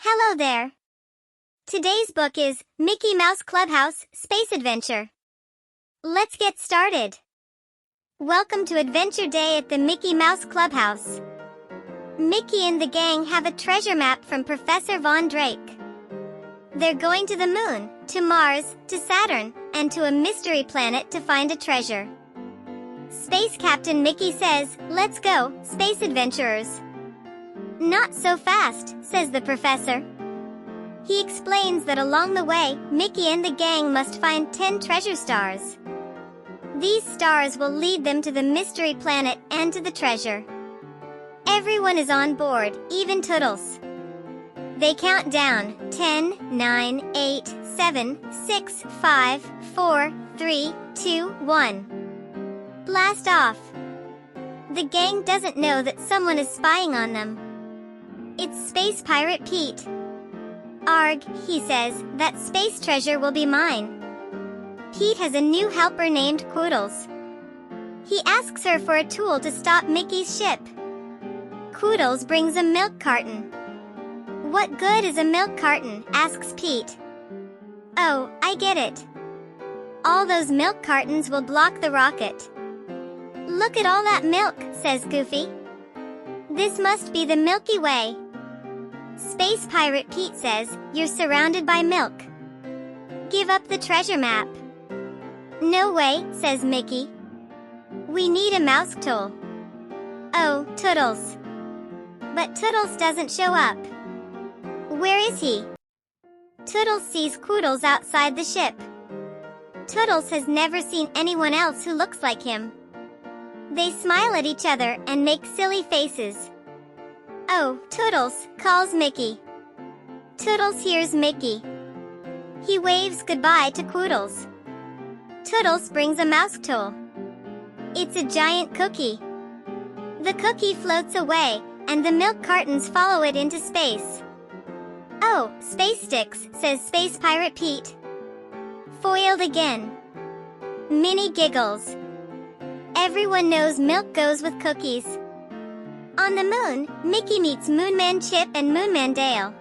Hello there. Today's book is Mickey Mouse Clubhouse Space Adventure. Let's get started. Welcome to Adventure Day at the Mickey Mouse Clubhouse. Mickey and the gang have a treasure map from Professor Von Drake. They're going to the moon, to Mars, to Saturn, and to a mystery planet to find a treasure. Space Captain Mickey says, "Let's go, space adventurers." "Not so fast," says the professor. He explains that along the way, Mickey and the gang must find 10 treasure stars. These stars will lead them to the mystery planet and to the treasure. Everyone is on board, even Toodles. They count down, 10, 9, 8, 7, 6, 5, 4, 3, 2, 1. Blast off! The gang doesn't know that someone is spying on them. It's Space Pirate Pete. "Arg," he says, "that space treasure will be mine." Pete has a new helper named Quoodles. He asks her for a tool to stop Mickey's ship. Quoodles brings a milk carton. "What good is a milk carton?" asks Pete. "Oh, I get it. All those milk cartons will block the rocket." "Look at all that milk," says Goofy. "This must be the Milky Way." Space Pirate Pete says, "You're surrounded by milk. Give up the treasure map." "No way," says Mickey. "We need a mouse tool." "Oh, Toodles." But Toodles doesn't show up. Where is he? Toodles sees Quoodles outside the ship. Toodles has never seen anyone else who looks like him. They smile at each other and make silly faces. "Oh, Toodles," calls Mickey. Toodles hears Mickey. He waves goodbye to Quoodles. Toodles brings a mouse tool. It's a giant cookie. The cookie floats away, and the milk cartons follow it into space. "Oh, space sticks," says Space Pirate Pete. Foiled again. Minnie giggles. Everyone knows milk goes with cookies. On the moon, Mickey meets Moonman Chip and Moonman Dale.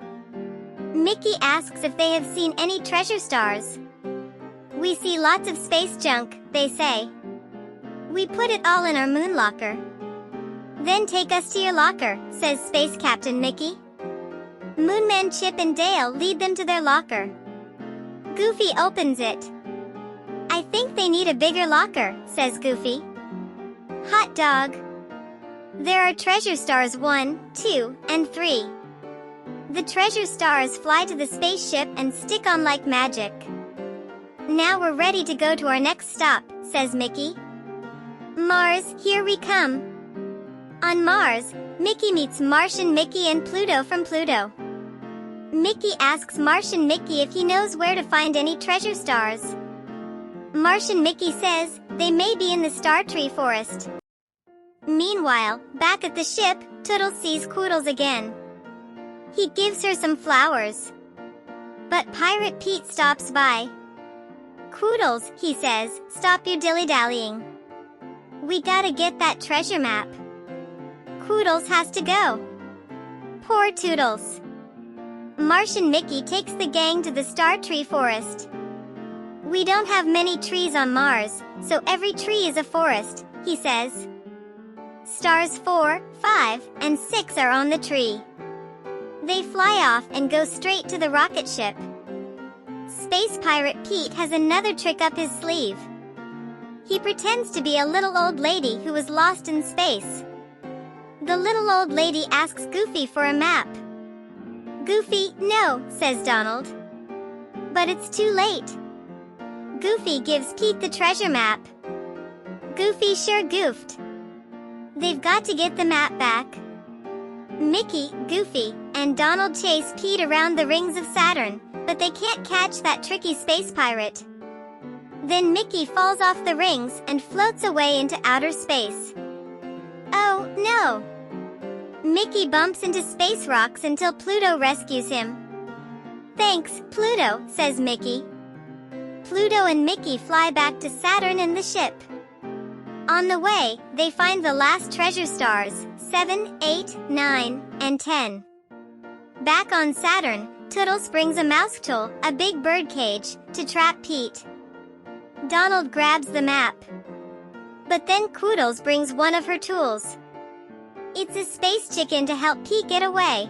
Mickey asks if they have seen any treasure stars. "We see lots of space junk," they say. "We put it all in our moon locker." "Then take us to your locker," says Space Captain Mickey. Moonman Chip and Dale lead them to their locker. Goofy opens it. "I think they need a bigger locker," says Goofy. Hot dog. There are treasure stars 1, 2, and 3. The treasure stars fly to the spaceship and stick on like magic. "Now we're ready to go to our next stop," says Mickey. "Mars, here we come." On Mars, Mickey meets Martian Mickey and Pluto from Pluto. Mickey asks Martian Mickey if he knows where to find any treasure stars. Martian Mickey says they may be in the Star Tree Forest. Meanwhile, back at the ship, Toodles sees Quoodles again. He gives her some flowers. But Pirate Pete stops by. "Quoodles," he says, "stop your dilly-dallying. We gotta get that treasure map." Quoodles has to go. Poor Toodles. Martian Mickey takes the gang to the Star Tree Forest. "We don't have many trees on Mars, so every tree is a forest," he says. Stars 4, 5, and 6 are on the tree. They fly off and go straight to the rocket ship. Space Pirate Pete has another trick up his sleeve. He pretends to be a little old lady who was lost in space. The little old lady asks Goofy for a map. "Goofy, no," says Donald. But it's too late. Goofy gives Pete the treasure map. Goofy sure goofed. They've got to get the map back. Mickey, Goofy, and Donald chase Pete around the rings of Saturn, but they can't catch that tricky space pirate. Then Mickey falls off the rings and floats away into outer space. Oh, no! Mickey bumps into space rocks until Pluto rescues him. "Thanks, Pluto," says Mickey. Pluto and Mickey fly back to Saturn in the ship. On the way, they find the last treasure stars, 7, 8, 9, and 10. Back on Saturn, Toodles brings a mouse tool, a big bird cage, to trap Pete. Donald grabs the map. But then Quoodles brings one of her tools. It's a space chicken to help Pete get away.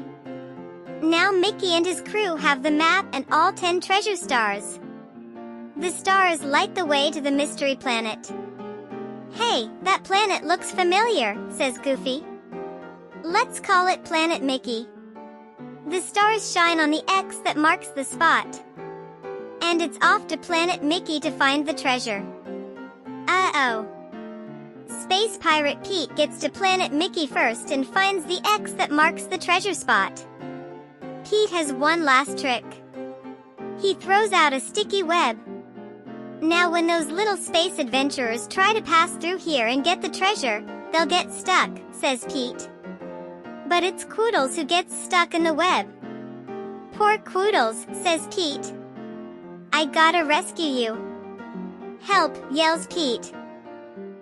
Now Mickey and his crew have the map and all 10 treasure stars. The stars light the way to the mystery planet. "Hey, that planet looks familiar," says Goofy. "Let's call it Planet Mickey." The stars shine on the X that marks the spot. And it's off to Planet Mickey to find the treasure. Uh-oh. Space Pirate Pete gets to Planet Mickey first and finds the X that marks the treasure spot. Pete has one last trick. He throws out a sticky web. Now when those little space adventurers try to pass through here and get the treasure, they'll get stuck, says Pete. But it's Quoodles who gets stuck in the web. "Poor Quoodles," says Pete. "I gotta rescue you." "Help," yells Pete.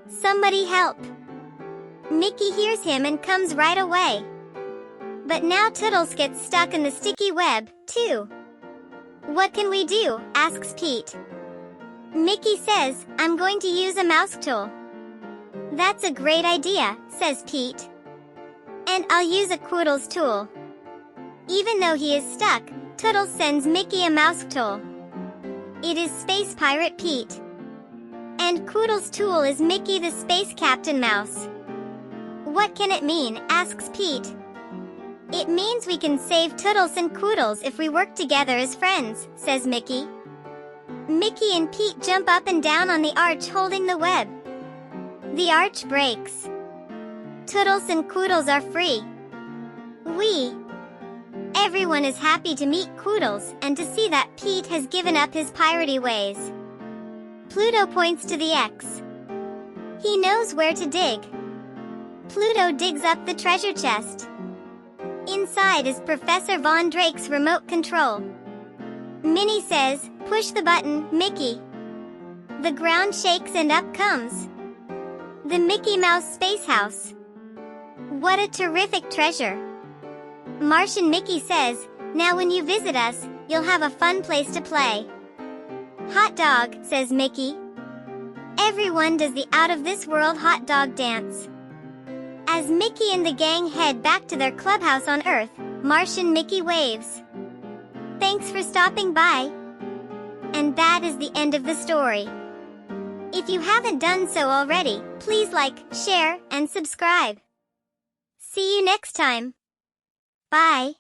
"Somebody help." Mickey hears him and comes right away. But now Toodles gets stuck in the sticky web, too. "What can we do?" asks Pete. Mickey says, "I'm going to use a mouse tool." "That's a great idea," says Pete. "And I'll use a Quoodles tool." Even though he is stuck, Toodles sends Mickey a mouse tool. It is Space Pirate Pete. And Quoodles' tool is Mickey the Space Captain Mouse. "What can it mean?" asks Pete. "It means we can save Toodles and Quoodles if we work together as friends," says Mickey. Mickey and Pete jump up and down on the arch holding the web. The arch breaks. Toodles and Quoodles are free. Everyone is happy to meet Quoodles and to see that Pete has given up his piratey ways. Pluto points to the X. He knows where to dig. Pluto digs up the treasure chest. Inside is Professor Von Drake's remote control. Minnie says, "Push the button, Mickey." The ground shakes and up comes the Mickey Mouse Space House. What a terrific treasure. Martian Mickey says, "Now when you visit us, you'll have a fun place to play." "Hot dog," says Mickey. Everyone does the out-of-this-world hot dog dance. As Mickey and the gang head back to their clubhouse on Earth, Martian Mickey waves. Thanks for stopping by. And that is the end of the story. If you haven't done so already, please like, share, and subscribe. See you next time. Bye.